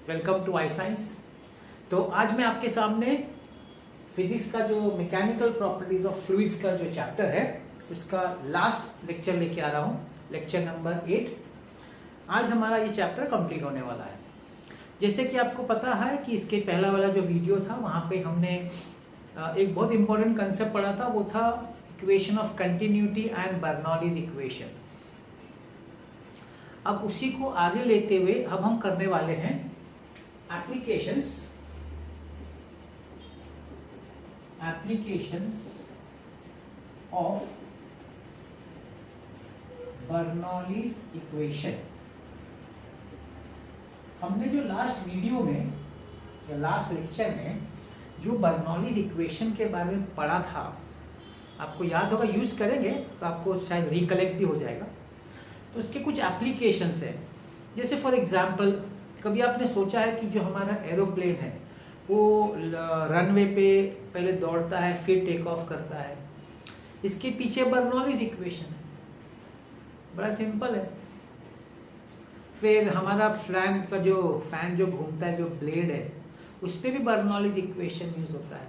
Welcome to I science. तो आज मैं आपके सामने फिजिक्स का जो मैकेनिकल प्रॉपर्टीज ऑफ फ्लूइड्स का जो चैप्टर है उसका लास्ट लेक्चर लेके आ रहा हूँ, लेक्चर नंबर 8। आज हमारा ये चैप्टर कंप्लीट होने वाला है। जैसे कि आपको पता है कि इसके पहला वाला जो वीडियो था वहाँ पे हमने एक बहुत इंपॉर्टेंट कंसेप्ट पढ़ा था, वो था equation of continuity and Bernoulli's equation. अब उसी को आगे लेते हुए अब हम करने वाले हैं applications of Bernoulli's equation। हमने जो लास्ट वीडियो में या लास्ट लेक्चर में जो बर्नौलीज इक्वेशन के बारे में पढ़ा था, आपको याद होगा, यूज करेंगे तो आपको शायद रिकलेक्ट भी हो जाएगा। तो उसके कुछ एप्लीकेशंस हैं। जैसे फॉर एग्जांपल, कभी आपने सोचा है कि जो हमारा एरोप्लेन है वो रनवे पे पहले दौड़ता है फिर टेक ऑफ करता है, इसके पीछे बर्नौलीज इक्वेशन है। बड़ा सिंपल है। फिर हमारा फैन जो घूमता है, जो ब्लेड है, उस पर भी बर्नौलीज इक्वेशन यूज होता है।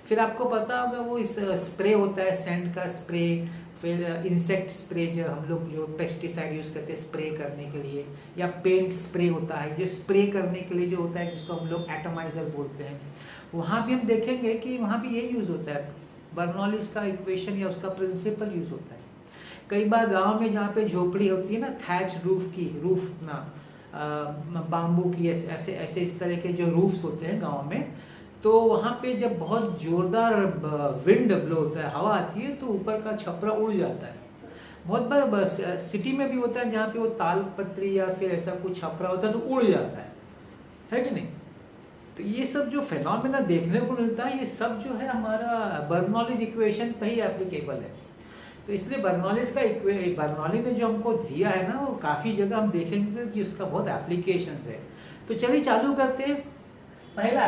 फिर आपको पता होगा वो इस स्प्रे होता है, सेंट का स्प्रे, फिर इंसेक्ट स्प्रे जो हम लोग जो पेस्टिसाइड यूज़ करते हैं स्प्रे करने के लिए, या पेंट स्प्रे होता है जो स्प्रे करने के लिए जो होता है, जिसको हम लोग एटमाइजर बोलते हैं। वहाँ भी हम देखेंगे कि वहाँ भी ये यूज़ होता है, बर्नौलीज का इक्वेशन या उसका प्रिंसिपल यूज़ होता है। कई बार गाँव में जहाँ पे झोपड़ी होती है ना, थैच रूफ ना बाम्बू की, ऐसे ऐसे इस तरह के जो रूफ्स होते हैं गाँव में, तो वहाँ पे जब बहुत जोरदार विंड ब्लो होता है, हवा आती है, तो ऊपर का छपरा उड़ जाता है। बहुत बार सिटी में भी होता है जहाँ पे वो ताल पत्री या फिर ऐसा कुछ छपरा होता है तो उड़ जाता है कि नहीं। तो ये सब जो फेनोमेना देखने को मिलता है, ये सब जो है हमारा बर्नौलीज इक्वेशन पर ही एप्लीकेबल है। तो इसलिए बर्नौली ने जो हमको दिया है ना, वो काफ़ी जगह हम देखेंगे कि उसका बहुत एप्लीकेशंस है। तो चलिए चालू करते हैं। पहला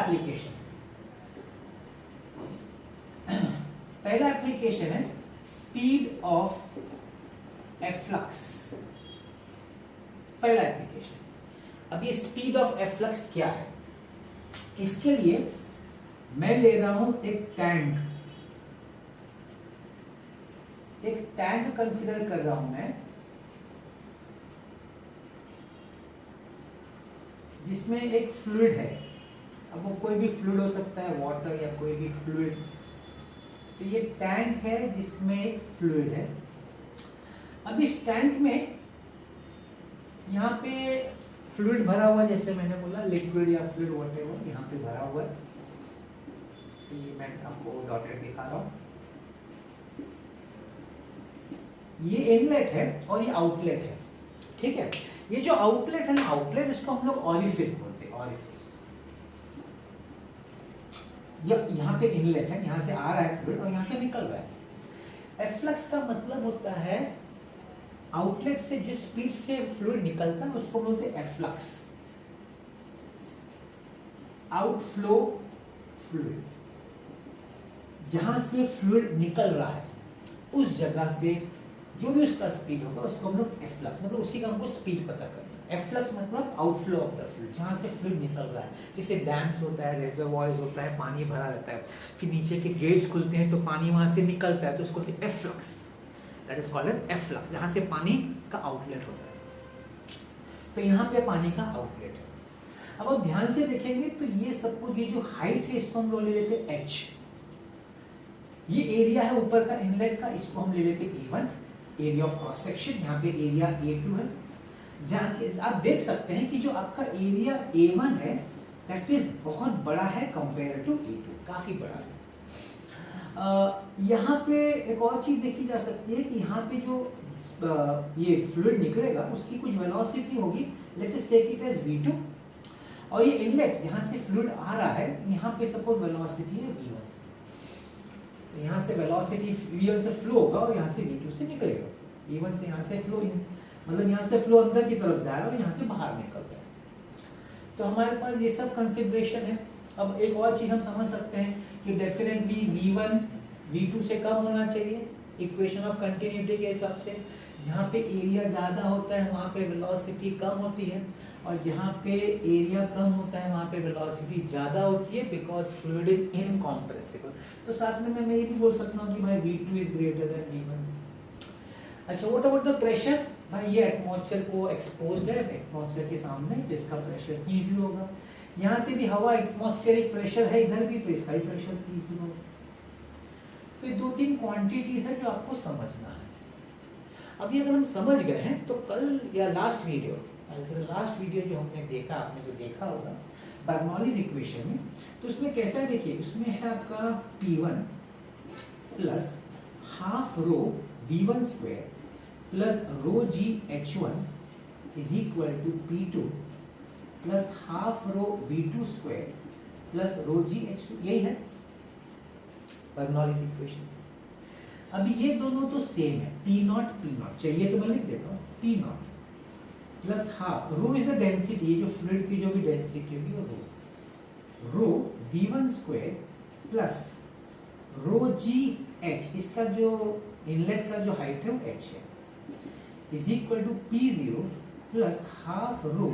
एप्लीकेशन है स्पीड ऑफ एफ्लक्स। पहला एप्लीकेशन। अब ये स्पीड ऑफ एफ्लक्स क्या है? इसके लिए मैं ले रहा हूं एक टैंक कंसीडर कर रहा हूं मैं, जिसमें एक फ्लूइड है। अब वो कोई भी फ्लूइड हो सकता है, वाटर या कोई भी फ्लूइड। तो ये टैंक है जिसमें एक फ्लूइड है। अब इस टैंक में यहाँ पे फ्लूइड भरा हुआ, जैसे मैंने बोला लिक्विड या फ्लूइड व्हाटएवर यहाँ पे भरा हुआ है। तो ये मैं आपको डॉटेड दिखा रहा हूँ। ये इनलेट है और ये आउटलेट है, ठीक है। ये जो आउटलेट है ना, आउटलेट, इसको हम लोग ऑरिफिस बोलते हैं, ऑरिफिस। यहाँ पे इनलेट है, यहाँ से आ रहा है फ्लूइड और यहाँ से निकल रहा है। एफ्लक्स का मतलब होता है आउटलेट से जिस स्पीड से फ्लूइड निकलता है उसको बोलते हैं एफ्लक्स। आउटफ्लो फ्लूइड, जहां से फ्लूइड निकल रहा है उस जगह से जो भी उसका स्पीड होगा उसको हम लोग एफ्लक्स, मतलब उसी का हमको स्पीड पता करना। एफ्लक्स मतलब आउटफ्लो ऑफ द फ्लूइड, जहाँ से फ्लूइड निकल रहा है। जैसे डैम्स होता है, रेजर्वॉयर्स होता है, पानी भरा रहता है, फिर नीचे के गेट्स खुलते हैं तो पानी वहाँ से निकलता है, तो उसको बोलते हैं efflux. That is called as efflux, जहाँ से पानी का आउटलेट होता है। तो यहाँ पे पानी का आउटलेट है। अब आप ध्यान से देखेंगे तो ये सब कुछ, ये जो हाइट है इसको हम लोग ले लेते हैं h। ये एरिया है ऊपर का इनलेट का, इसको हम ले लेते हैं A1, area of cross section. यहाँ पे एरिया A2 है। जहाँ आप देख सकते हैं कि जो आपका एरिया A1 है दैट इज बहुत बड़ा है कंपेयर टू A2, काफी बड़ा है। यहाँ पे एक और चीज देखी जा सकती है कि यहाँ पे जो ये फ्लूइड निकलेगा उसकी कुछ वेलोसिटी होगी, let us take it as V2। और ये इनलेट जहाँ से फ्लूइड आ रहा है, यहाँ पे सपोज वेलोसिटी है V1। तो यहाँ से वेलोसिटी V1 से फ्लो होगा और यहाँ से V2 से निकलेगा। V1 से यहाँ से फ्लो, मतलब यहाँ से फ्लो अंदर की तरफ जा रहा है और यहाँ से बाहर निकल रहा है। तो हमारे पास ये सब कंसिडरेशन है। अब एक और चीज हम समझ सकते हैं कि डेफिनेटली V1 V2 से कम होना चाहिए इक्वेशन ऑफ कंटिन्यूटी के हिसाब से। जहाँ पे एरिया ज़्यादा होता है वहाँ पे वेलोसिटी कम होती है, और जहाँ पे एरिया कम होता है वहाँ पे वेलोसिटी ज़्यादा होती है, बिकॉज फ्लूइड इज इनकॉम्प्रेसिबल। तो साथ में मैं ये भी बोल सकता हूँ कि भाई V2 is greater than V1। अच्छा, व्हाट अबाउट द प्रेशर? भाई ये एटमॉस्फेयर को एक्सपोज्ड है, एटमॉस्फेयर के सामने, तो इसका प्रेशर P0 होगा। यहाँ से भी हवा एटमॉस्फेरिक प्रेशर है इधर भी, तो इसका ही प्रेशर P0 होगा। तो ये 2-3 क्वांटिटीज है जो आपको समझना है। अभी अगर हम समझ गए हैं तो कल या लास्ट वीडियो जो हमने देखा, आपने जो देखा होगा बर्नौलीज इक्वेशन में, तो उसमें कैसा है देखिए, उसमें है आपका P1 plus half rho V1 square plus rho G H1 is equal to P2 plus half rho V2 square plus rho G H2, यही है बर्नौलीज इक्वेशन। अभी ये दोनों तो सेम है, P0 चाहिए तो मैं लिख देता हूँ, P0 plus half row is the density, ये जो फ्लूइड की जो भी डेंसिटी होगी वो रो V1 square plus rho GH, इसका जो इनलेट का जो हाइट है वो H है, is equal to P0 plus half rho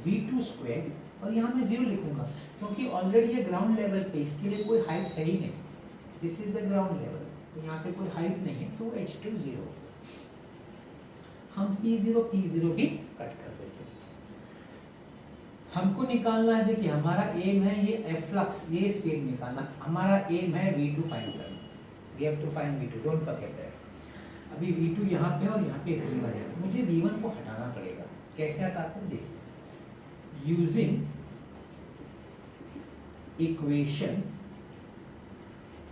V2 square, और यहाँ मैं 0 लिखूंगा क्योंकि ऑलरेडी ये ग्राउंड लेवल पे, इसके लिए कोई हाइट है ही नहीं, this is the ground level, तो यहाँ पे कोई हाइट नहीं है, तो H2 0, हम P0 भी कट कर देते हैं। हमको निकालना है, देखिए हमारा एम है ये एफ्लक्स, ये स्पीड निकालना, हमारा एम है V2 फाइंड करना, we have to find V2, don't forget that. अभी V2 यहाँ पे और यहाँ पे V1 है, मुझे V1 को हटाना पड़ेगा। कैसे हटाते हैं देखिए, using equation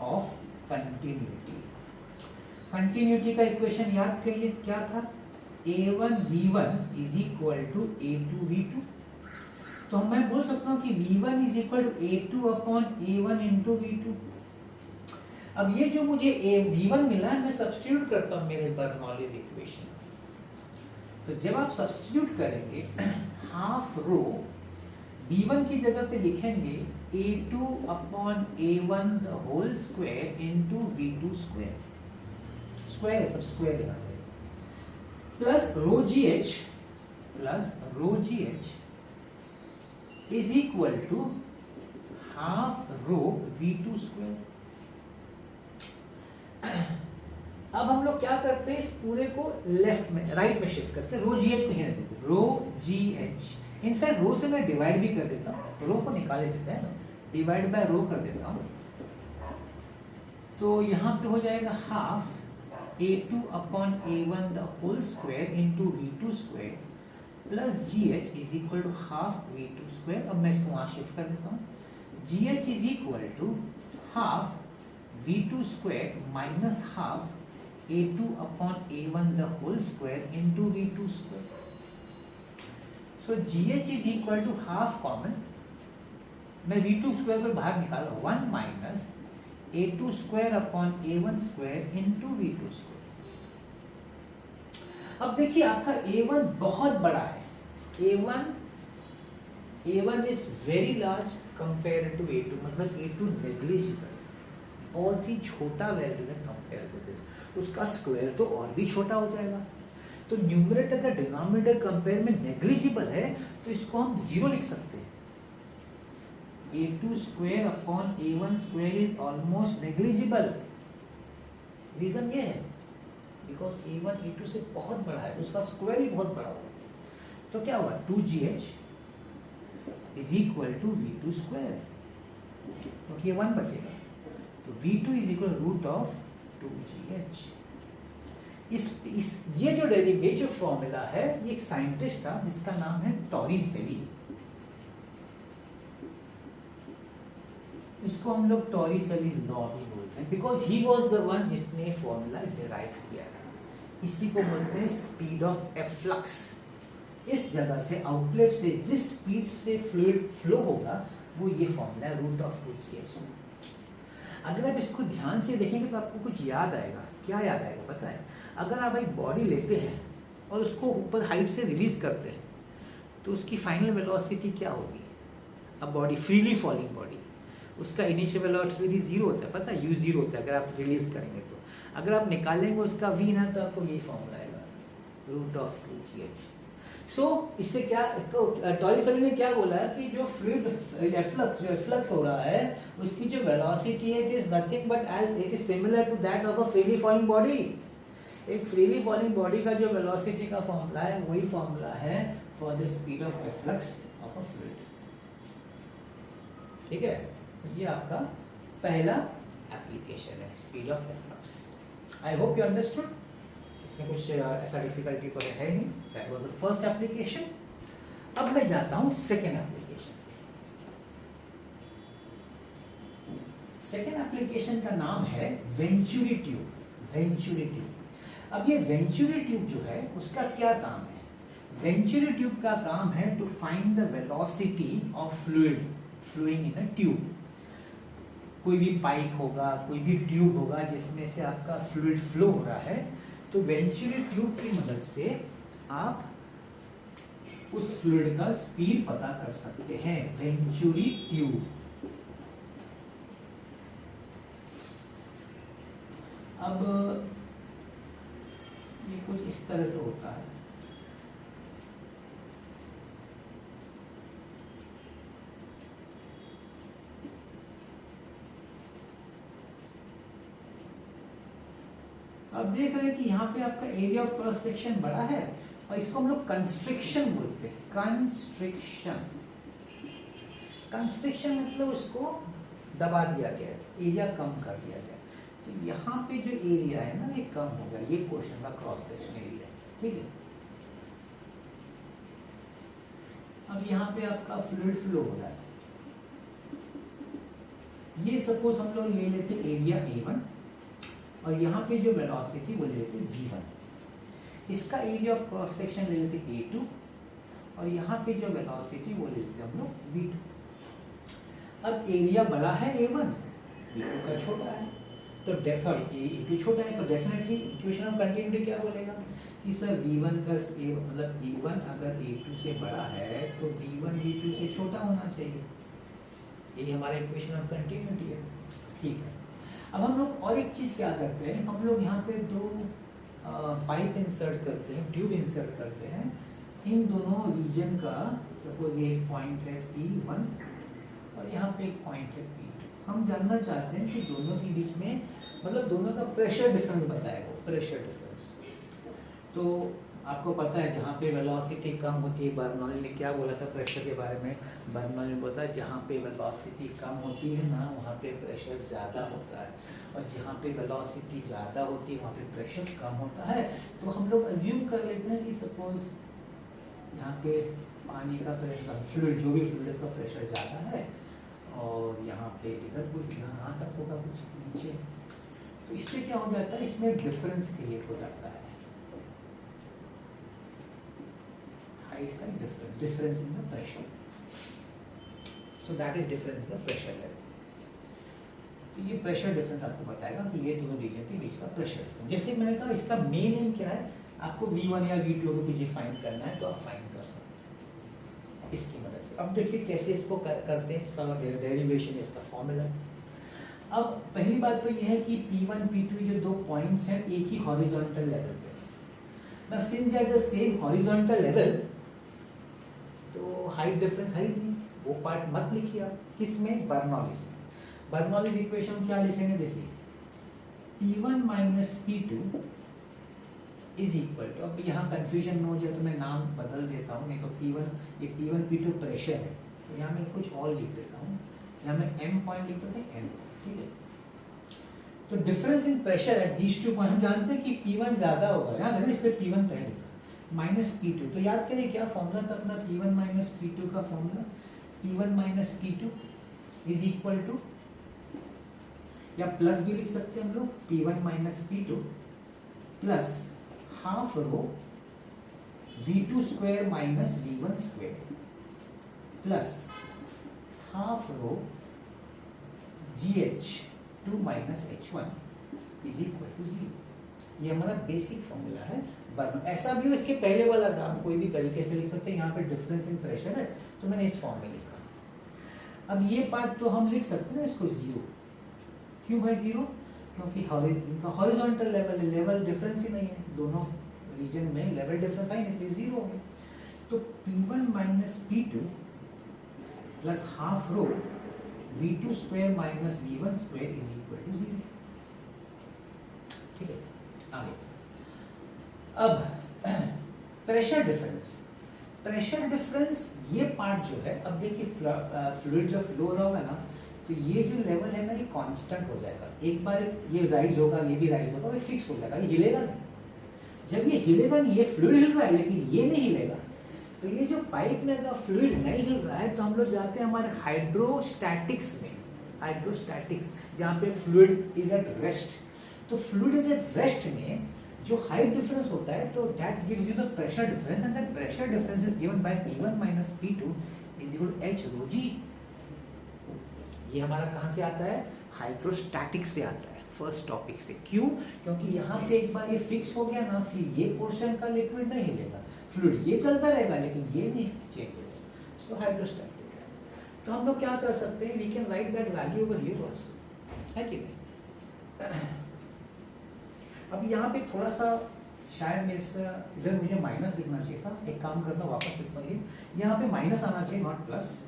of continuity. Continuity का इक्वेशन याद करिए क्या था, A1 V1 is equal to A2 V2। तो मैं बोल सकता हूं कि V1 is equal to A2 upon A1 into V2। अब ये जो मुझे V1 मिला है, मैं सब्स्टिट्यूट करता हूं मेरे बर्नौलीज इक्वेशन। तो जब आप सब्स्टिट्यूट करेंगे, हाफ रो V1 की जगह पे लिखेंगे A2 upon A1 the whole square into V2 square, square है, सब स्क्वायर है, plus rho GH is equal to half rho V2 square. अब हम लोग क्या करते हैं, इस पूरे को लेफ्ट में, राइट में शिफ्ट करते हैं, रो GH को यहाँ देते हैं, रो GH। इनफैक्ट रो से मैं डिवाइड भी कर देता हूँ, रो को निकाल देते हैं, डिवाइड बाय रो कर देता हूँ, तो यहाँ पे हो जाएगा half A2 upon A1 the whole square into V2 square plus GH is equal to half V2 square। अब मैं इसको वहाँ शिफ्ट कर देता हूँ, GH is equal to half V2 square minus half A2 upon A1 the whole square into V2 square। So GH is equal to half common, मैं V2 square को बाहर निकाला, 1 minus A2 square upon A1 square into V2 square। अब देखिए आपका A1 बहुत बड़ा है, A1 is very large compared to A2, मतलब A2 negligible, बहुत ही छोटा वैल्यू है कंपेयर टू दिस, उसका स्क्वायर तो और भी छोटा हो जाएगा। तो न्यूमरेटर का डिनोमिनेटर कंपेयर में नेग्लिजिबल है, तो इसको हम 0 लिख सकते हैं। A2 square upon A1 square is almost negligible. Reason ये है बिकॉज A1 A2 से बहुत बड़ा है, उसका स्क्वायर ही बहुत बड़ा होगा। तो क्या हुआ, 2GH is equal to V2 square, क्योंकि ये 1 बचेगा, तो V2 is equal root of 2GH। ये जो डेरिवेटिव जो फॉर्मूला है, ये एक साइंटिस्ट था जिसका नाम है टॉरिसेली। इसको हम लोग टॉरिसेलीज लॉ भी बोलते हैं, because he was the one जिसने फॉर्मूला डिराइव किया है। इसी को बोलते हैं स्पीड ऑफ एफ्लक्स। इस जगह से, आउटलेट से जिस स्पीड से फ्लूइड फ्लो होगा, वो ये फॉर्मूला है, रूट ऑफ 2GH। अगर आप इसको ध्यान से देखेंगे तो आपको कुछ याद आएगा। क्या याद आएगा पता है, अगर आप एक बॉडी लेते हैं और उसको ऊपर हाइट से रिलीज करते हैं, तो उसकी फाइनल वेलोसिटी क्या होगी। अब बॉडी फ्रीली फॉलिंग बॉडी, उसका इनिशियल वेलोसिटी 0 होता है, पता है, u0 होता है अगर आप रिलीज करेंगे तो। अगर आप निकालेंगे उसका v ना, तो आपको ये फॉर्मूला आएगा, रूट ऑफ 2GH। सो इससे क्या, टॉरिस ने क्या बोला है कि जो फ्लूइड एफ्लक्स हो रहा है उसकी जो वेलोसिटी है it is nothing but as it is similar to that of a freely falling body. एक फ्रीली फॉलिंग बॉडी का जो वेलोसिटी का फॉर्मूला है वही फॉर्मूला है for the speed of efflux of a fluid. ठीक है, ये आपका पहला एप्लीकेशन है, speed of efflux. I hope you understood, इसमें कुछ ऐसा डिफिकल्टी तो है नहीं। That was the first application. अब मैं जाता हूं सेकेंड एप्लीकेशन। सेकेंड एप्लीकेशन का नाम है वेंचुरी ट्यूब। वेंचुरी ट्यूब, अब ये वेंचुरी ट्यूब जो है उसका क्या काम है? वेंचुरी ट्यूब का काम है to find the velocity of fluid flowing in a tube. कोई भी पाइप होगा, कोई भी ट्यूब होगा जिसमें से आपका फ्लूइड फ्लो हो रहा है, तो वेंचुरी ट्यूब की मदद से आप उस फ्लूइड का स्पीड पता कर सकते हैं। Venturi tube. अब ये कुछ इस तरह से होता है। अब देख रहे हैं कि यहाँ पे आपका एरिया ऑफ क्रॉस सेक्शन बड़ा है और इसको हम लोग कंस्ट्रिक्शन बोलते हैं। कंस्ट्रिक्शन, कंस्ट्रिक्शन मतलब उसको दबा दिया गया, एरिया कम कर दिया गया। तो यहाँ पे जो एरिया है ना ये कम हो गया, ये पोर्शन का क्रॉस सेक्शन एरिया। ठीक है, अब यहाँ पे आपका फ्लूइड फ्लो हो रहा है। ये सपोज हम लोग ले लेते एरिया A1 और यहाँ पे जो वेलोसिटी वो ले लेते V1। इसका एरिया ऑफ क्रॉस सेक्शन ले लेते A2 और यहाँ पे जो वेलोसिटी वो ले लेते हम लोग V2। अब एरिया बड़ा है A1, V2 का छोटा है, तो सॉरी A2 छोटा है, तो डेफिनेटली इक्वेशन ऑफ कंटिन्यूटी क्या बोलेगा कि सर V1 का मतलब A1 अगर A2 से बड़ा है तो V1 V2 से छोटा होना चाहिए। ये हमारा इक्वेशन ऑफ कंटिन्यूटी है। ठीक है, अब हम लोग और एक चीज़ क्या करते हैं, हम लोग यहाँ पे दो पाइप इंसर्ट करते हैं, ट्यूब इंसर्ट करते हैं। इन दोनों रीजन का सपोज ये एक पॉइंट है P1 और यहाँ पे एक पॉइंट है P2। हम जानना चाहते हैं कि दोनों के बीच में मतलब दोनों का प्रेशर डिफरेंस बताएगा, प्रेशर डिफरेंस। तो आपको पता है जहाँ पे वेलोसिटी कम होती है, बर्नौली ने क्या बोला था प्रेशर के बारे में? बर्नौली ने बोला जहाँ पे वेलोसिटी कम होती है ना वहाँ पे प्रेशर ज़्यादा होता है, और जहाँ पे वेलोसिटी ज़्यादा होती है वहाँ पे प्रेशर कम होता है। तो हम लोग अज्यूम कर लेते हैं कि सपोज यहाँ पे पानी का प्रेशर, फ्लूइड जो भी फ्लूइड का प्रेशर ज़्यादा है और यहाँ पे इधर कुछ यहाँ तक होगा कुछ नीचे। तो इससे क्या हो जाता है, इसमें डिफरेंस क्रिएट हो जाता है, हाइट का difference, difference in the pressure. So that is difference in the pressure level. तो ये प्रेशर डिफरेंस आपको बताएगा कि ये दोनों रीजन के बीच का प्रेशर डिफरेंस। जैसे मैंने कहा इसका मेन एम क्या है, आपको V1 या V2 को कुछ डिफाइन करना है तो आप फाइन कर सकते हैं इसकी मदद से। अब देखिए कैसे इसको करते हैं, इसका डेरिवेशन है, इसका फॉर्मूला। अब पहली बात तो ये है कि P1 P2 जो दो पॉइंट्स हैं एक ही हॉरिजॉन्टल लेवल पे। Now since they are the same horizontal level, तो हाइट डिफरेंस है ही नहीं, वो पार्ट मत लिखिए आप। किसमें? बर्नौलीज में। बर्नौलीज इक्वेशन क्या लिखेंगे देखिए, P1 minus P2 is equal to, अब यहाँ कंफ्यूजन न हो जाए तो मैं नाम बदल देता हूँ, नहीं तो P1 ये P1 P2 प्रेशर है तो यहाँ मैं कुछ और लिख देता हूँ, यहाँ मैं M पॉइंट लिख देते हैं M। ठीक है, तो डिफरेंस इन प्रेशर है दीज टू पॉइंट। हम जानते हैं कि P1 ज्यादा होगा, याद है ना, इसलिए P1 पहले लिखा माइनस P2। तो याद करिए क्या फॉर्मूला था अपना P1 माइनस P2 का formula, P1 minus P2 is equal to, या प्लस भी लिख सकते हैं हम लोग, P1 minus P2 plus half rho V2 square minus V1 square plus half rho GH2 minus H1 is equal to 0। ये हमारा बेसिक फॉर्मूला है। ऐसा भी हो इसके पहले वाला था, हम कोई भी तरीके से लिख सकते हैं। यहाँ पे डिफरेंस इन प्रेशर है तो मैंने इस फॉर्म में लिखा। अब ये पार्ट तो हम लिख सकते हैं इसको 0। क्यों भाई 0? क्योंकि इनका हॉरिजॉन्टल लेवल है, लेवल डिफरेंस ही नहीं है, दोनों रीजन में लेवल डिफरेंस है नहीं, तो 0 हो गया। तो P1 minus P2 plus half rho V2 square minus V1 square is equal to 0। ठीक है, आगे अब प्रेशर डिफरेंस। प्रेशर डिफरेंस ये पार्ट जो है, अब देखिए फ्लूइड जब फ्लो हो रहा होगा ना, तो ये जो लेवल है ना ये कांस्टेंट हो जाएगा। एक बार ये राइज होगा, ये भी राइज होगा, ये फिक्स हो जाएगा, ये हिलेगा नहीं। जब ये हिलेगा नहीं, ये फ्लूइड हिल रहा है लेकिन ये नहीं हिलेगा, तो ये जो पाइप में अगर फ्लूइड नहीं हिल रहा है तो हम लोग जाते हैं हमारे हाइड्रोस्टैटिक्स में। हाइड्रोस्टैटिक्स जहाँ पे फ्लूइड इज एट रेस्ट, तो फ्लूइड इज एट रेस्ट में जो हाइट डिफरेंस होता है तो that gives you the pressure difference, and that pressure difference is given by P1 minus P2 is equal to H rho G। ये हमारा कहाँ से आता है? हाइड्रोस्टैटिक्स से आता है, फर्स्ट टॉपिक से। क्यों? क्योंकि यहाँ पे एक बार ये फिक्स हो गया ना, फिर ये पोर्शन का लिक्विड नहीं हिलेगा, फ्लूइड ये चलता रहेगा लेकिन ये नहीं चेंज होगा। So hydrostatics. तो हम लोग क्या कर सकते हैं, we can write that value over here also, है कि नहीं? अब यहाँ पे थोड़ा सा शायद मेरे से इधर मुझे माइनस लिखना चाहिए था, एक काम करना वापस लिखना है, यहाँ पे माइनस आना चाहिए, not plus.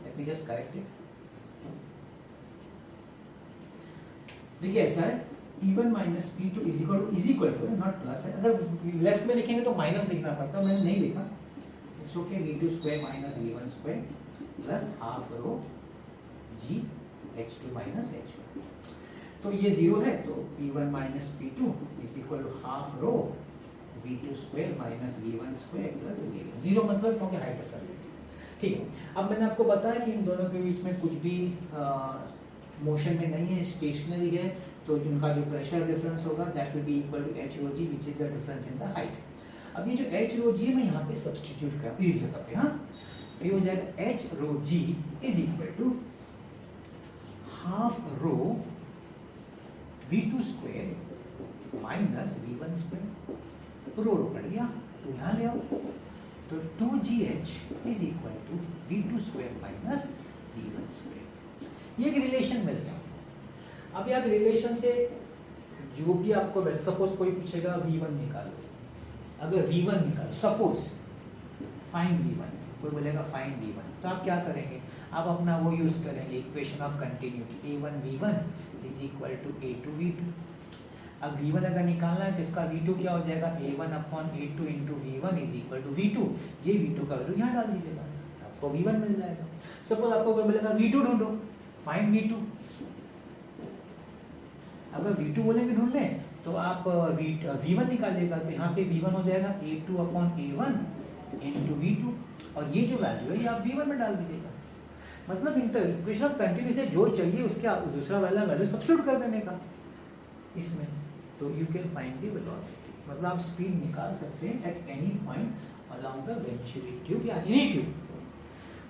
Let me just correct it. देखिए ऐसा है, P1 minus P2 is equal to not plus है। अगर लेफ्ट में लिखेंगे तो माइनस लिखना पड़ता, मैंने नहीं लिखा। It's okay, V2 square minus V1 square plus half rho G H2 minus H1। तो ये जीरो है, तो P1 minus P2 is equal to half rho V2 square minus V1 square plus zero. Zero मतलब क्योंकि height difference. ठीक है, अब मैंने आपको बताया कि इन दोनों के बीच में कुछ भी मोशन में नहीं है, स्टेशनरी है, तो उनका जो प्रेशर डिफरेंस होगा that will be equal to H rho G which is the difference in the height. अब ये जो H rho G मैं यहाँ पे सब्स्टिट्यूट कर इस जगह पे, हाँ, तो ये हो जाएगा H rho G is equal to half rho V2 square minus V1 square, rho rho cut गया तो यहाँ ले आओ, तो 2GH is equal to V2 square minus V1 square. ये एक रिलेशन मिल गया। अब यार रिलेशन से जो भी आपको, सपोज कोई पूछेगा V1 निकालो, अगर V1 निकालो, सपोज फाइंड V1, कोई बोलेगा फाइंड V1, तो आप क्या करेंगे? आप अपना वो यूज करेंगे, equation of continuity, A1 V1 is equal to A2 V2। अब V1 अगर निकालना है तो इसका V2 क्या हो जाएगा? A1 upon A2 into V1 is equal to V2। ये V2 का वैल्यू यहाँ डाल दीजिएगा, आपको V1 मिल जाएगा। सपोज आपको कोई बोलेगा V2 ढूंढो, फाइंड V2। अगर V2 बोलेंगे ढूंढने तो आप V1 निकालिएगा, तो यहाँ पे V1 हो जाएगा A2 upon A1 into V2, और ये जो वैल्यू है ये आप V1 में डाल दीजिएगा। मतलब इक्वेशन ऑफ कंटिन्यूटी से जो चाहिए उसके दूसरा वाला वैल्यू सब्स्टिट्यूट कर देने का इसमें, तो you can find the velocity. मतलब आप स्पीड निकाल सकते हैं at any point along the venturi tube या एनी ट्यूब।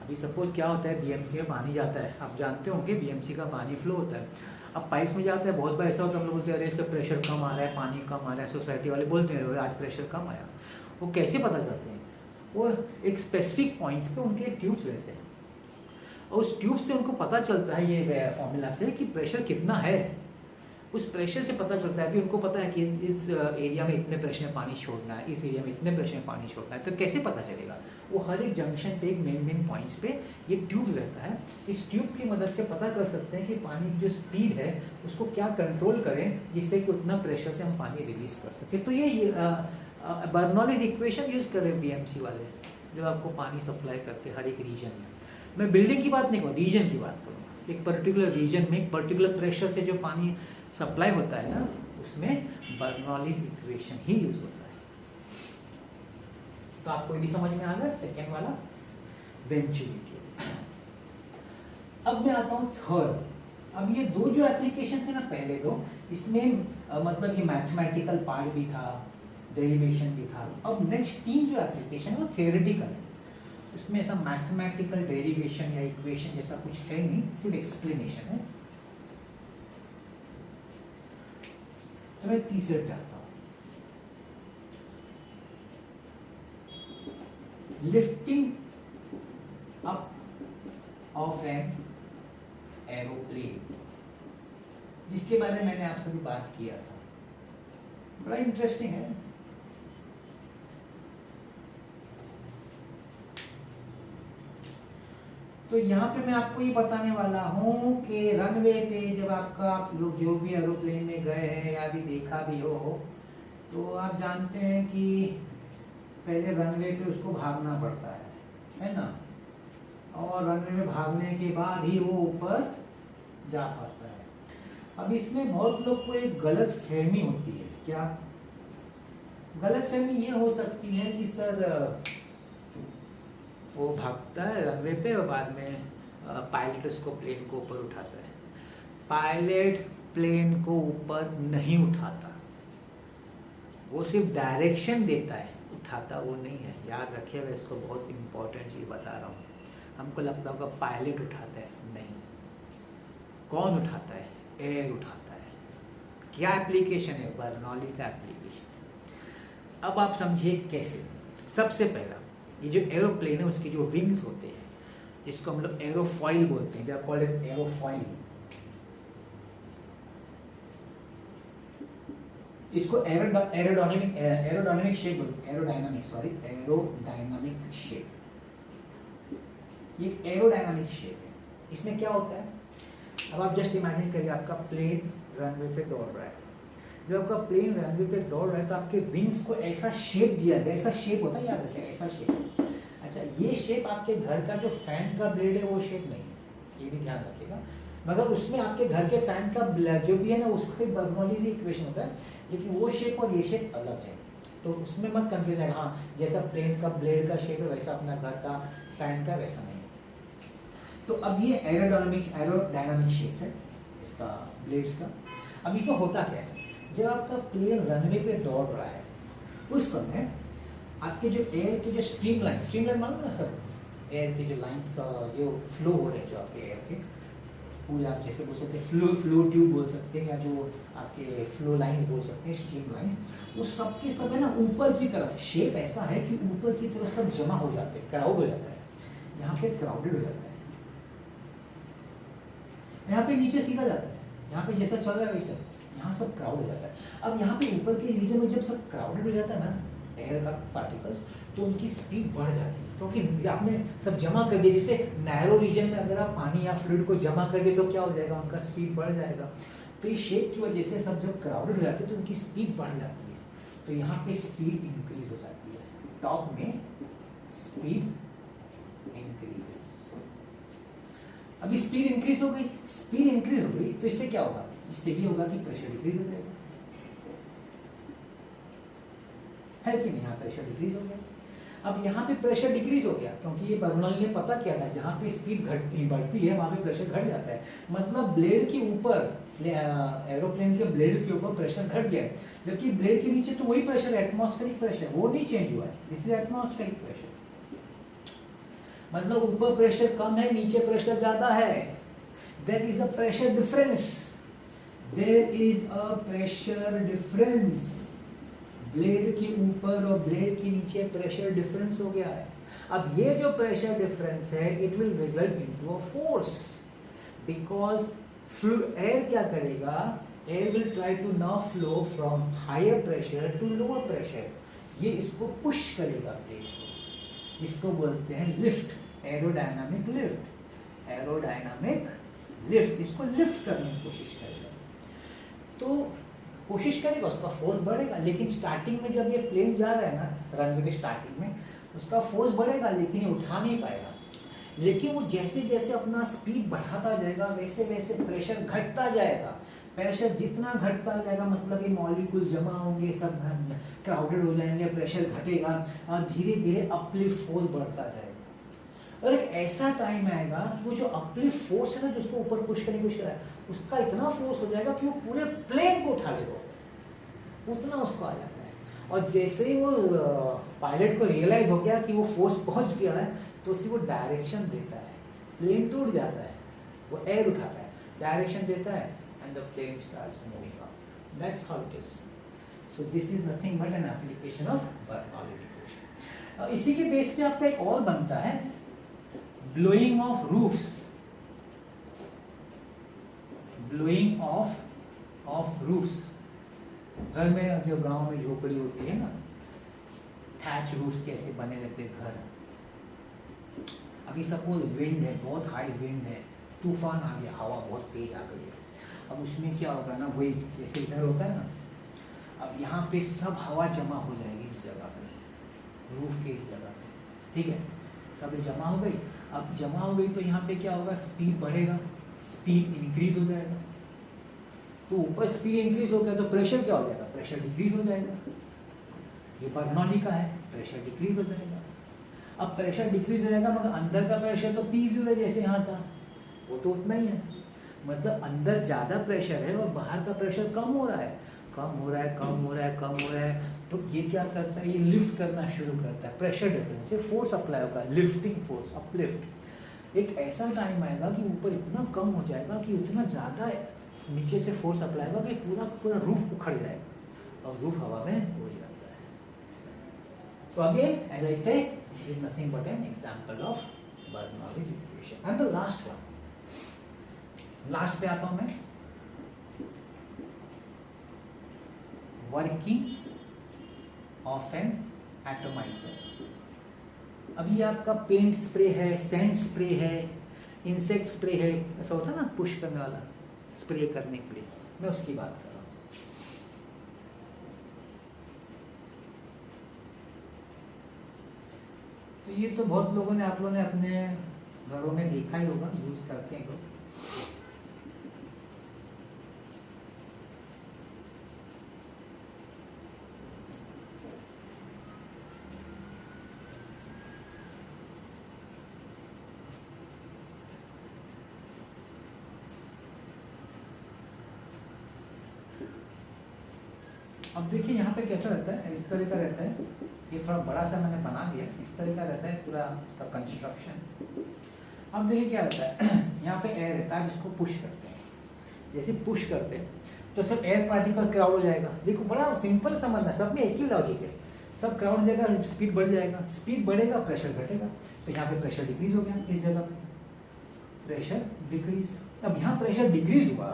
अभी सपोज क्या होता है, बीएमसी में पानी जाता है, आप जानते होंगे बीएमसी का पानी फ्लो होता है, अब पाइप में जाता है, बहुत बार ऐसा होता है हम लोग बोलते हैं अरे इससे प्रेशर कम आ रहा है, पानी कम आ रहा है, सोसाइटी वाले बोलते हैं आज प्रेशर कम आया। वो कैसे पता करते हैं? वो एक स्पेसिफिक पॉइंट्स पे उनके ट्यूब्स रहते हैं, और उस ट्यूब से उनको पता चलता है ये फॉर्मूला से कि प्रेशर कितना है, उस प्रेशर से पता चलता है। अभी उनको पता है कि इस एरिया में इतने प्रेशर में पानी छोड़ना है, इस एरिया में इतने प्रेशर में पानी छोड़ना है, तो कैसे पता चलेगा? वो हर एक जंक्शन पे, एक मेन पॉइंट्स पे ये ट्यूब रहता है, इस ट्यूब की मदद से पता कर सकते हैं कि पानी की जो स्पीड है उसको क्या कंट्रोल करें जिससे कि उतना प्रेशर से हम पानी रिलीज कर सकें। तो ये बर्नौलीज इक्वेशन यूज़ करें बीएमसी वाले जब आपको पानी सप्लाई करते हैं हर एक रीजन में। मैं बिल्डिंग की बात नहीं करूँ, रीजन की बात करूँ। एक पर्टिकुलर रीजन में एक पर्टिकुलर प्रेशर से जो पानी सप्लाई होता है ना, उसमें बर्नौलीज इक्वेशन ही यूज होता है। तो आपको भी समझ में आ गया सेकेंड वाला वेंचुरी ट्यूब। अब मैं आता हूँ थर्ड। अब ये दो जो एप्लीकेशन थे ना पहले दो, इसमें मतलब ये मैथमेटिकल पार्ट भी था, डेरिवेशन भी था। अब नेक्स्ट तीन जो एप्लीकेशन है वो थियोरेटिकल है, उसमें ऐसा मैथमेटिकल डेरिवेशन या इक्वेशन जैसा कुछ है नहीं, सिर्फ एक्सप्लेनेशन है। तो मैं तीसरे पे आता हूँ, lifting up of an aeroplane, जिसके बारे में मैंने आपसे भी बात किया था, बड़ा इंटरेस्टिंग है। तो यहाँ पे मैं आपको ये बताने वाला हूँ कि रनवे पे जब आप लोग जो भी एरोप्लेन में गए हैं या भी देखा भी हो, तो आप जानते हैं कि पहले रनवे पे उसको भागना पड़ता है ना, और रनवे में भागने के बाद ही वो ऊपर जा पाता है। अब इसमें बहुत लोग को एक गलत फहमी होती है। क्या गलत फहमी ये हो सकती है कि सर वो भागता है रनवे पे और बाद में पायलट उसको प्लेन को ऊपर उठाता है। पायलट प्लेन को ऊपर नहीं उठाता, वो सिर्फ डायरेक्शन देता है, उठाता वो नहीं है। याद रखिएगा इसको, बहुत इंपॉर्टेंट चीज़ बता रहा हूँ। हमको लगता होगा पायलट उठाता है, नहीं। कौन उठाता है? एयर उठाता है। क्या एप्लीकेशन है? बर्नौली का एप्लीकेशन। अब आप समझिए कैसे। सबसे पहला, ये जो एरोप्लेन है उसके जो विंग्स होते हैं, जिसको हम लोग एरोफॉइल बोलते हैं, they are called as aerofoil. इसको एरोडायनामिक शेप बोलते हैं, एरोडायनामिक शेप। ये एक एरोडायनामिक शेप है। इसमें क्या होता है, अब आप जस्ट इमेजिन करिए आपका प्लेन रनवे पे दौड़ रहा है। जब आपका प्लेन रनवे पे दौड़ रहा है तो आपके विंग्स को ऐसा शेप दिया गया, ऐसा शेप होता है, याद रखिए ऐसा शेप। अच्छा, ये शेप आपके घर का जो फैन का ब्लेड है वो शेप नहीं है, ये भी ध्यान रखिएगा। मगर उसमें आपके घर के फैन का जो भी है ना, उसको बर्नौली से इक्वेशन होता है, लेकिन वो शेप और ये शेप अलग है, तो उसमें मत कंफ्यूज है। हाँ, जैसा प्लेन का ब्लेड का शेप है वैसा अपना घर का फैन का वैसा नहीं है। तो अब ये एरोडायनामिक शेप है इसका ब्लेड्स का। अब इसमें होता क्या है, जब आपका प्लेन रनवे पे दौड़ रहा है उस समय आपके जो एयर के जो स्ट्रीम लाइन मालूम ना सब, एयर के जो लाइंस जो फ्लो हो रहे हैं, जो आपके एयर के पूरे, आप जैसे बोल सकते हैं फ्लो ट्यूब बोल सकते हैं, या जो आपके फ्लो लाइंस बोल सकते हैं, स्ट्रीम लाइन, वो सबके सब है ना ऊपर की तरफ। शेप ऐसा है कि ऊपर की तरफ सब जमा हो जाते हैं, क्राउड हो जाता है। यहाँ पे क्राउडेड हो जाता है, यहाँ पे नीचे सीधा जाता है, यहाँ पे जैसा चल रहा है वैसा, यहाँ सब क्राउड हो जाता है। अब यहाँ पे ऊपर के रीजन में जब सब क्राउडेड हो जाता है ना एयर का पार्टिकल्स, तो उनकी स्पीड बढ़ जाती है, क्योंकि आपने सब जमा कर दिया। जैसे नैरो रीजन में अगर आप पानी या फ्लूइड को जमा कर दे तो क्या हो जाएगा, उनका स्पीड बढ़ जाएगा। तो ये शेप की वजह से सब जब क्राउडेड हो जाते हैं तो उनकी स्पीड बढ़ जाती है, तो यहाँ पे स्पीड इंक्रीज हो जाती है। टॉप में स्पीड इंक्रीजेस। अभी स्पीड इंक्रीज हो गई, तो इससे क्या होगा, इससे ये होगा कि प्रेशर डिक्रीज हो जाएगा, है कि नहीं? यहाँ प्रेशर डिक्रीज हो गया। अब यहाँ पे प्रेशर डिक्रीज हो गया क्योंकि ये बर्नौली ने पता किया था, जहाँ पे स्पीड बढ़ती है वहाँ पे प्रेशर घट जाता है। मतलब ब्लेड के ऊपर, एरोप्लेन के ब्लेड के ऊपर प्रेशर घट गया, जबकि ब्लेड के नीचे तो वही प्रेशर है, एटमॉस्फेरिक प्रेशर, वो नहीं चेंज हुआ है, इसलिए एटमॉस्फेरिक प्रेशर। मतलब ऊपर प्रेशर कम है, नीचे प्रेशर ज्यादा है। There is a pressure difference. Blade के ऊपर और ब्लेड के नीचे प्रेशर डिफरेंस हो गया है। अब ये जो प्रेशर डिफरेंस है, it will result into a force, because air क्या करेगा, air will try to now flow from higher pressure to lower pressure. ये इसको पुश करेगा ब्लेड को, इसको बोलते हैं लिफ्ट, एरोडायनामिक लिफ्ट। इसको लिफ्ट करने की कोशिश करेगा, तो कोशिश करेगा, उसका फोर्स बढ़ेगा। लेकिन स्टार्टिंग में जब ये प्लेन जा रहा है ना रनवे के स्टार्टिंग में, उसका फोर्स बढ़ेगा लेकिन ये उठा नहीं पाएगा। लेकिन वो जैसे जैसे अपना स्पीड बढ़ाता जाएगा वैसे वैसे प्रेशर घटता जाएगा। प्रेशर जितना घटता जाएगा मतलब ये मॉलिक्यूल जमा होंगे, सब क्राउडेड हो जाएंगे, प्रेशर घटेगा और धीरे धीरे अपलिफ्ट फोर्स बढ़ता जाएगा। और एक ऐसा टाइम आएगा कि वो जो अपलिफ्ट फोर्स है ना, जिसको ऊपर पुश करने की कोशिश कर रहा है, उसका इतना फोर्स हो जाएगा कि वो पूरे प्लेन को उठा लेगा, उतना उसको आ जाता है। और जैसे ही वो पायलट को रियलाइज हो गया कि वो फोर्स पहुंच गया है, तो उसी वो डायरेक्शन देता है, प्लेन टूट जाता है, वो एयर उठाता है, डायरेक्शन देता है, and the plane starts moving up. That's how it is. So this is nothing but an application of Bernoulli's equation. इसी के बेस पे आपका एक और बनता है, blowing of roofs. Blowing of roofs, घर में जो गांव में झोपड़ी होती है ना, थैच रूफ्स कैसे बने रहते घर, अभी सपोज विंड है, बहुत हाई विंड है, तूफान आ गया, हवा बहुत तेज आ गई है, अब उसमें क्या होगा ना, वही जैसे इधर होता है ना, अब यहाँ पे सब हवा जमा हो जाएगी इस जगह पे, रूफ के इस जगह पे, ठीक है, सब जमा हो गई। अब जमा हो गई तो यहाँ पे क्या होगा, स्पीड बढ़ेगा, स्पीड इंक्रीज हो जाएगा, तो ऊपर स्पीड इंक्रीज हो गया तो प्रेशर क्या हो जाएगा, प्रेशर डिक्रीज हो जाएगा। ये बर्नौली का है, प्रेशर डिक्रीज हो जाएगा। अब प्रेशर डिक्रीज हो जाएगा मगर अंदर का प्रेशर तो P0 है जैसे यहाँ था, वो तो उतना ही है, मतलब अंदर ज़्यादा प्रेशर है और बाहर का प्रेशर कम हो रहा है, कम हो रहा है, कम हो रहा है, कम हो रहा है। तो ये क्या करता है, ये लिफ्ट करना शुरू करता है, प्रेशर डिफरेंस से फोर्स अप्लाई होगा, लिफ्टिंग फोर्स, अपलिफ्ट। एक ऐसा टाइम आएगा कि ऊपर इतना कम हो जाएगा कि उतना ज़्यादा नीचे से फोर्स अप्लाई होगा कि पूरा पूरा रूफ उखड़ जाएगा और रूफ हवा में हो जाता है। तो अगेन एज आई से it is nothing but an example of Bernoulli's equation. And the last one, last पे आता हूं मैं, वर्किंग ऑफ एन एटमाइजर। अभी आपका पेंट स्प्रे है, सेंट स्प्रे है, इंसेक्ट स्प्रे है, ऐसा होता है ना पुश करने वाला, स्प्रे करने के लिए, मैं उसकी बात कर रहा हूँ। तो ये तो बहुत लोगों ने, आप लोगों ने अपने घरों में देखा ही होगा, यूज करते हैं लोग। अब देखिए यहाँ पे कैसा रहता है, इस तरह का रहता है, ये थोड़ा बड़ा सा मैंने बना दिया, इस तरह का रहता है पूरा उसका कंस्ट्रक्शन। अब देखिए क्या रहता है, यहाँ पे एयर रहता है, इसको पुश करते हैं, जैसे पुश करते हैं तो सब एयर पार्टिकल क्राउड हो जाएगा। देखो बड़ा सिंपल समझना, सब में एक ही लॉजिक है, सब क्राउड हो जाएगा, स्पीड बढ़ जाएगा, स्पीड बढ़ेगा प्रेशर घटेगा, तो यहाँ पे प्रेशर डिक्रीज हो गया, इस जगह पे प्रेशर डिक्रीज। अब यहाँ प्रेशर डिक्रीज हुआ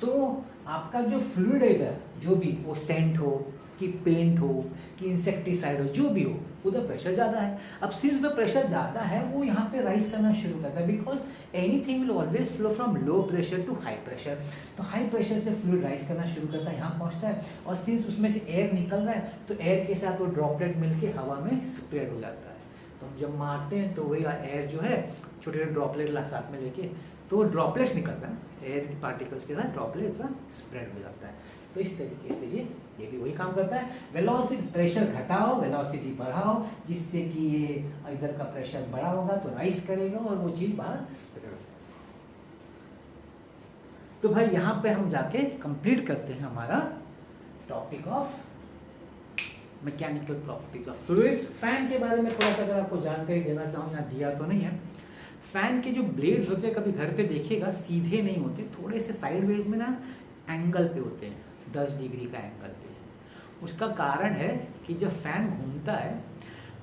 तो आपका जो फ्लूइड है इधर, जो भी वो सेंट हो कि पेंट हो कि इंसेक्टिसाइड हो, जो भी हो, उधर प्रेशर ज़्यादा है। अब सिर्फ जो प्रेशर ज़्यादा है वो यहाँ पे राइज करना शुरू करता है, because anything will always flow from low pressure to high pressure. तो हाई प्रेशर से फ्लूइड राइज करना शुरू करता है, यहाँ पहुँचता है, और सिंस उसमें से एयर निकल रहा है तो एयर के साथ वो ड्रॉपलेट मिलके हवा में स्प्रेड हो जाता है। तो हम जब मारते हैं तो वही एयर जो है छोटे छोटे ड्रॉपलेट साथ में लेके, तो ड्रॉपलेट्स निकलता है, एयर के पार्टिकल्स के साथ ड्रॉपलेट्स का स्प्रेड हो जाता है। तो इस तरीके से ये भी वही काम करता है, वेलोसिटी, प्रेशर घटाओ वेलोसिटी बढ़ाओ, जिससे कि ये इधर का प्रेशर बड़ा होगा तो राइज करेगा और वो चीज बाहर स्प्रेड हो जाएगा। तो भाई यहाँ पे हम जाके कंप्लीट करते हैं हमारा topic of mechanical properties of fluids. Fan के बारे में थोड़ा सा अगर आपको जानकारी देना चाहूँ, यहाँ दिया तो नहीं है। फैन के जो ब्लेड्स होते हैं, कभी घर पे देखिएगा, सीधे नहीं होते, थोड़े से साइडवेज में ना एंगल पे होते हैं, 10 डिग्री का एंगल पे। उसका कारण है कि जब फैन घूमता है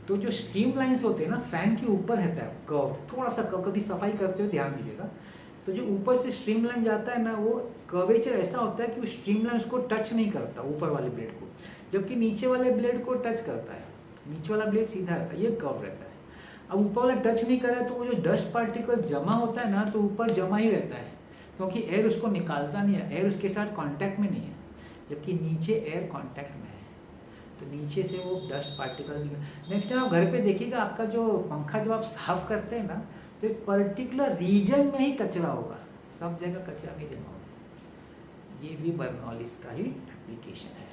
तो जो स्ट्रीम लाइंस होते हैं ना, फैन के ऊपर रहता है कर्व, थोड़ा सा कर्व, कभी सफाई करते हुए ध्यान दीजिएगा, तो जो ऊपर से स्ट्रीम लाइन जाता है ना, वो कर्वेचर ऐसा होता है कि वो स्ट्रीम लाइन उसको टच नहीं करता ऊपर वाले ब्लेड को, जबकि नीचे वाले ब्लेड को टच करता है। नीचे वाला ब्लेड सीधा रहता है, ये कर्व रहता है। अब ऊपर वाला टच नहीं करे तो वो जो डस्ट पार्टिकल जमा होता है ना, तो ऊपर जमा ही रहता है, क्योंकि एयर उसको निकालता नहीं है, एयर उसके साथ कांटेक्ट में नहीं है, जबकि नीचे एयर कांटेक्ट में है, तो नीचे से वो डस्ट पार्टिकल। नेक्स्ट टाइम आप घर पे देखिएगा, आपका जो पंखा जब आप साफ करते हैं ना, तो एक पर्टिकुलर रीजन में ही कचरा होगा, सब जगह कचरा नहीं जमा होगा। ये भी बर्नौलीज का ही एप्लीकेशन है।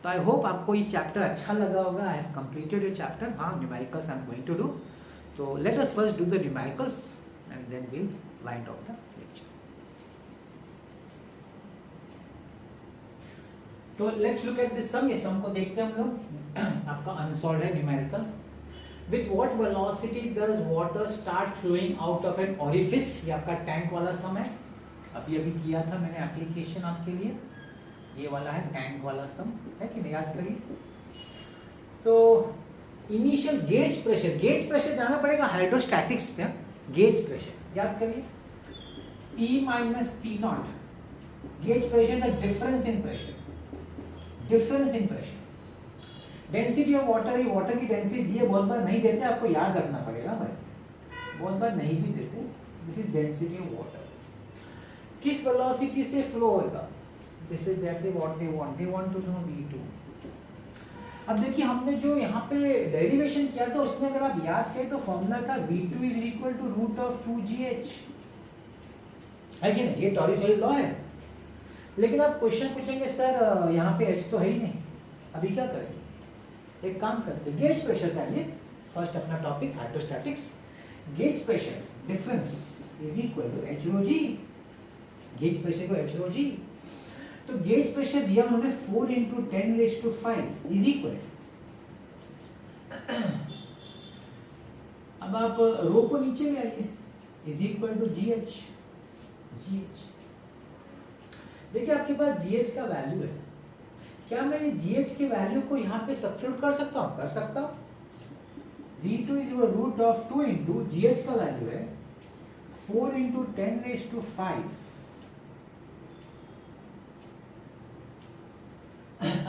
तो आई होप आपको ये चैप्टर अच्छा लगा होगा। I have completed your chapter. हाँ, numericals I am going to do, तो let us first do the numericals and then will wind up the lecture. तो let's look at this sum. ये sum को देखते हैं हम लोग। आपका अनसॉल्व्ड है numerical. With what velocity does water start flowing out of an orifice. ये आपका टैंक वाला सम है, अभी अभी किया था मैंने एप्लीकेशन आपके लिए। ये वाला है टैंक वाला सम, है कि नहीं, याद करिए। तो इनिशियल गेज प्रेशर जाना पड़ेगा हाइड्रोस्टैटिक्स पे। गेज प्रेशर याद करिए, P minus P not. Gauge pressure the difference in pressure, density of water, ये वाटर की डेंसिटी दी है, बहुत बार नहीं देते, आपको याद रखना पड़ेगा भाई, बहुत बार नहीं भी देते। This is density of water, किस वेलोसिटी से फ्लो होगा, this is that is what they want to know v2। अब देखिए हमने जो यहाँ पे डेरिवेशन किया था उसमें अगर आप याद करें तो फॉर्मूला था v2 is equal to root of 2gh, है कि नहीं, ये टॉरिस लॉ है। लेकिन आप क्वेश्चन पूछेंगे सर यहाँ पे h तो है ही नहीं, अभी क्या करेंगे, एक काम करते हैं, गेज प्रेशर का लिए फर्स्ट अपना topic hydrostatics, gauge pressure difference is equal to h rho g, gauge pressure को h rho g, तो गेज प्रेशर दिया उन्होंने 4 × 10⁵ इज इक्वल, अब आप रो को नीचे ले आइए, इज इक्वल टू gh, देखिए आपके पास gh का वैल्यू है, क्या मैं gh के वैल्यू को यहाँ पे सब्स्टिट्यूट कर सकता हूँ, कर सकता हूँ, v2 is root of 2 × gh का वैल्यू है 4 × 10⁵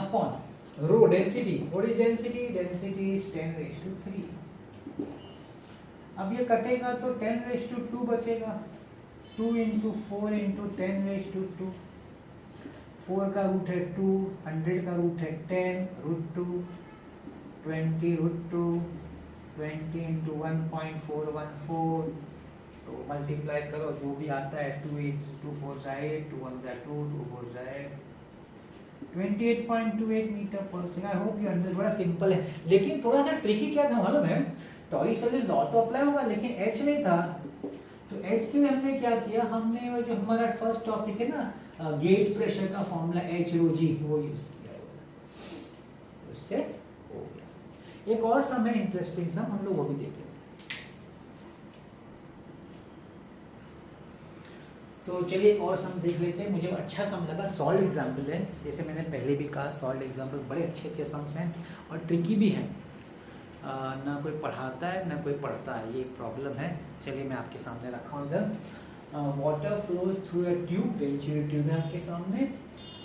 upon rho density, what is density, density is 10⁵. अब ये कटेगा तो 10⁵ बचेगा, 2 × 4 × 10⁵ 4 का रूट है 2, 100 का रूट है 10, √2, 20 √2, 20 × 1.414, तो मल्टीप्लाई करो जो भी आता है, 2 2 4 8, 2 1 2, 2 4 8, 28.28 मीटर पर second. I hope you understand, बड़ा सिंपल है, लेकिन थोड़ा सा ट्रिकी क्या था मालूम है, टॉरिस लॉ तो अप्लाई होगा लेकिन h नहीं था, तो h के लिए हमने क्या किया, हमने वो जो हमारा फर्स्ट टॉपिक है ना गेज प्रेशर का फॉर्मूला h rho g वो यूज किया, उससे हो गया। एक और सम है इंटरेस्टिंग सम, हम लोग वो भी देखेंगे। तो चलिए एक और सम देख लेते हैं, मुझे अच्छा सम लगा, सॉल्व एग्जाम्पल है, जैसे मैंने पहले भी कहा सॉल्व एग्जाम्पल बड़े अच्छे अच्छे सम्स हैं और ट्रिकी भी हैं, ना कोई पढ़ाता है ना कोई पढ़ता है, ये एक प्रॉब्लम है। चलिए मैं आपके सामने रखा हूँ इधर, water flows through a tube, वेंचुअल ट्यूब है आपके सामने,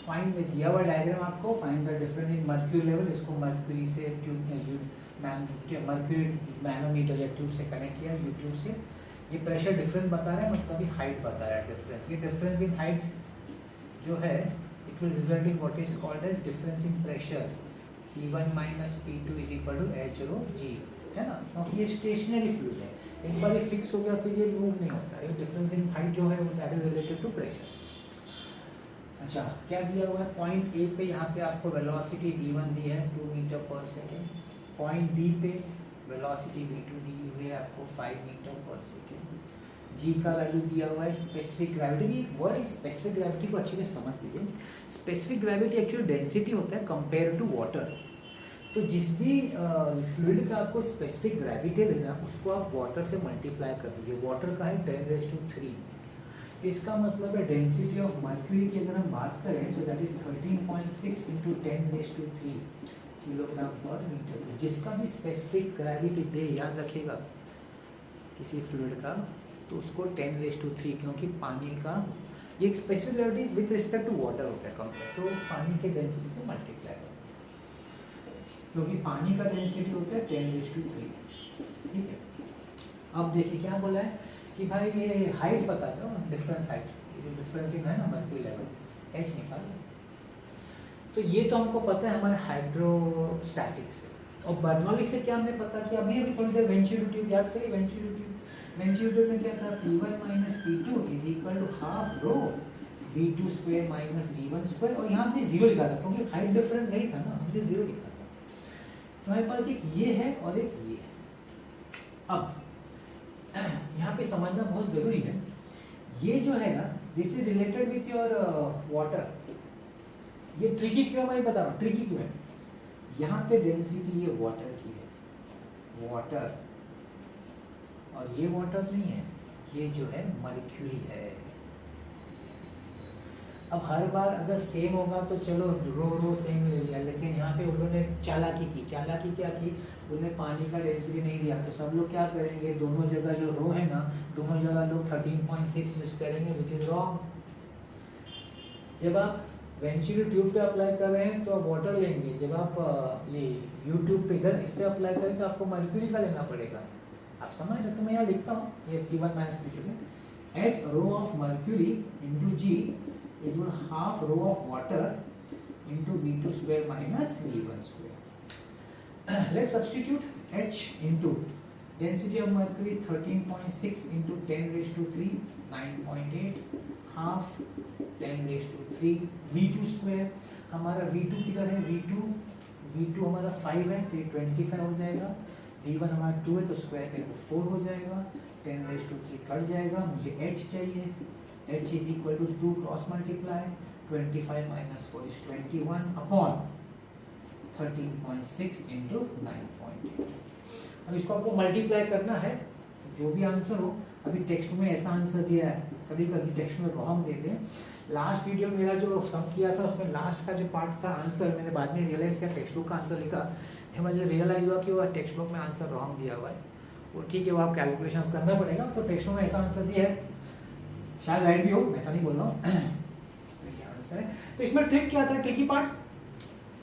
फाइंड द दिया हुआ डायग्राम आपको, find the difference in mercury level, इसको मर्क्यूरी से ट्यूब मर्क्यूरी मैनोमीटर या ट्यूब से कनेक्ट किया, यूट्यूब से, ये प्रेशर डिफरेंस बता रहा है, मतलब ये हाइट बता रहा है डिफरेंस, ये डिफरेंस इन हाइट जो है it will result in what is called as difference in pressure, P1 - P2 is equal to h rho g, है ना, क्योंकि ये स्टेशनरी फ्लूइड है, एक बार ये फिक्स हो गया फिर ये मूव नहीं होता, ये डिफरेंस इन हाइट जो है वो that is related to pressure. अच्छा क्या दिया हुआ है, पॉइंट ए पे यहाँ पे आपको वेलोसिटी v1 दी है 2 मीटर पर सेकेंड, पॉइंट डी पे वेलोसिटी v2 दी हुई है आपको 5 मीटर पर सेकेंड, g का वैल्यू दिया हुआ है, specific gravity, word specific gravity को अच्छे से समझ लीजिए, स्पेसिफिक ग्रेविटी एक्चुअली डेंसिटी होता है कंपेयर टू वाटर, तो जिस भी फ्लूइड का आपको स्पेसिफिक ग्रेविटी देना उसको आप वाटर से मल्टीप्लाई कर दीजिए, वाटर का है 10⁵, तो इसका मतलब है डेंसिटी ऑफ मर्क्यूरी की अगर हम बात करें तो दैट इज 13.6 × 10⁵ किलोग्राम पर मीटर, जिसका भी स्पेसिफिक ग्रेविटी दे, याद रखिएगा किसी फ्लूइड का, तो उसको 10⁵, क्योंकि पानी का ये specific gravity with respect to water होता है कंपेयर, तो पानी के डेंसिटी से मल्टीप्लाई करें, क्योंकि पानी का डेंसिटी होता है 10⁵, ठीक है। अब देखिए क्या बोला है कि भाई ये हाइट बता दो, डिफरेंस हाइट, ये जो डिफरेंस है ना मर्क्यूरी लेवल h निकाल, तो ये तो हमको पता है हमारे हाइड्रोस्टैटिक्स से, और बर्नौली से क्या हमने पता किया, अभी थोड़ी देर वेंचुअल ट्यूब याद करिए, वेंचुअल ट्यूब में क्या था, P1 - P2 is equal to half rho v2 square minus v1 square, और यहाँ हमने जीरो लिखा था क्योंकि हाइट डिफरेंस नहीं था ना, हमने जीरो लिखा था, तो हमारे पास एक ये है और एक ये है। अब यहाँ पे समझना बहुत जरूरी है, ये जो है ना this is related with your water, ये ट्रिकी क्यों मैं बता रहा हूँ, ट्रिकी क्यों है, यहाँ पे डेंसिटी ये वाटर की है, वाटर, और ये वाटर नहीं है, ये जो है मर्क्यूरी है। अब हर बार अगर सेम होगा तो चलो रो सेम ले लिया, लेकिन यहाँ पे उन्होंने चालाकी क्या की, उन्होंने पानी का डेंसिटी नहीं दिया, तो सब लोग क्या करेंगे, दोनों जगह जो रो है ना, दोनों जगह लोग 13.6 यूज करेंगे, विच इज रॉन्ग। जब आप इवेंचुअली ट्यूब पे अप्लाई कर रहे हैं तो आप वाटर लेंगे, जब आप ये यूट्यूब पे इधर इस पे अप्लाई करें तो आपको मर्क्यूरी का लेना पड़ेगा। आप समझ रहे, तो मैं यहाँ लिखता हूँ ये P1 माइनस P2 में H rho of mercury into G is half rho of water into V2 square minus V1 square. Let's substitute H into density of mercury 13.6 into 10 raise to 3 9.8 half 10 raise to 3 V2 square. हमारा V2 किधर है, V2 हमारा 5 है तो ये 25 हो जाएगा। V1 हमारा 2 है तो स्क्वायर करके 4 हो जाएगा। 10 रेज़ टू 3 कट जाएगा। मुझे H चाहिए, H is equal to 2 cross multiply 25 minus 4 is 21 upon 13.6 into 9.8। अब इसको आपको मल्टीप्लाई करना है, जो भी आंसर हो। अभी टेक्स्ट में ऐसा आंसर दिया है, कभी कभी टेक्स्ट में रॉन्ग देते हैं। लास्ट वीडियो मेरा जो सम किया था उसमें लास्ट का जो पार्ट था आंसर मैंने बाद में रियलाइज़ किया टेक्स्ट बुक का आंसर लिखा, फिर मुझे रियलाइज़ हुआ कि वो टेक्स्ट बुक में आंसर रॉन्ग दिया हुआ है। वो ठीक है, वो आप कैलकुलेशन करना पड़ेगा। तो टेक्स्ट बुक में ऐसा आंसर दिया है, शायद राइट भी हो, ऐसा नहीं बोल रहा हूँ। आंसर है तो इसमें ट्रिक क्या था, ट्रिकी पार्ट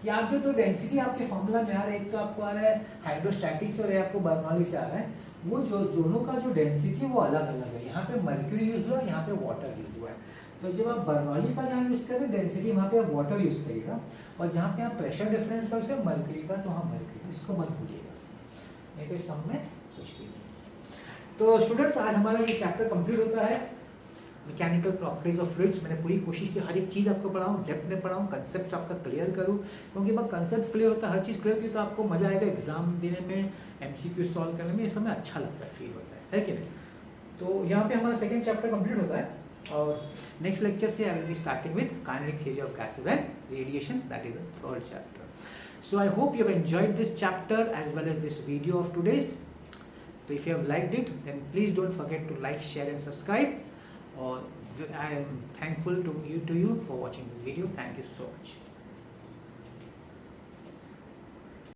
कि आप जो तो डेंसिटी आपके फॉर्मूला में आ रहा है, एक तो आपको आ रहा है हाइड्रोस्टैटिक्स और आपको बर्नौली से आ रहा है, वो जो दोनों का जो डेंसिटी है वो अलग अलग है। यहाँ पे मर्क्यूरी यूज हुआ, यहाँ पे वाटर यूज हुआ है। तो जब आप बर्नौली का जहाँ यूज करें डेंसिटी, वहाँ पे आप वाटर यूज करिएगा, और जहाँ पे आप प्रेशर डिफरेंस का उसमें मर्क्यूरी का, तो हाँ मर्क्यूरी, इसको मत भूलिएगा, नहीं तो इस सम में कुछ भी नहीं। तो स्टूडेंट्स आज हमारा ये चैप्टर कंप्लीट होता है, मैकेनिकल प्रॉपर्टीज ऑफ फ्लूइड्स। मैंने पूरी कोशिश की हर एक चीज़ आपको पढ़ाऊँ, डेप्थ में पढ़ाऊँ, कंसेप्ट आपका क्लियर करूँ, क्योंकि जब कंसेप्ट क्लियर होता है, हर चीज़ क्लियर होती है, तो आपको मजा आएगा एग्जाम देने में, MCQ सॉल्व करने में, ये समय अच्छा लगता है, फील होता है कि नहीं। तो यहाँ पे हमारा सेकेंड चैप्टर कंप्लीट होता है, और नेक्स्ट लेक्चर से I will be starting with kinetic theory of gases and radiation, that is the third chapter. So I hope you have enjoyed this chapter as well as this video of today's. तो if you have liked it then please don't forget to like, share and subscribe, और I am thankful to you for watching this video. Thank you so much.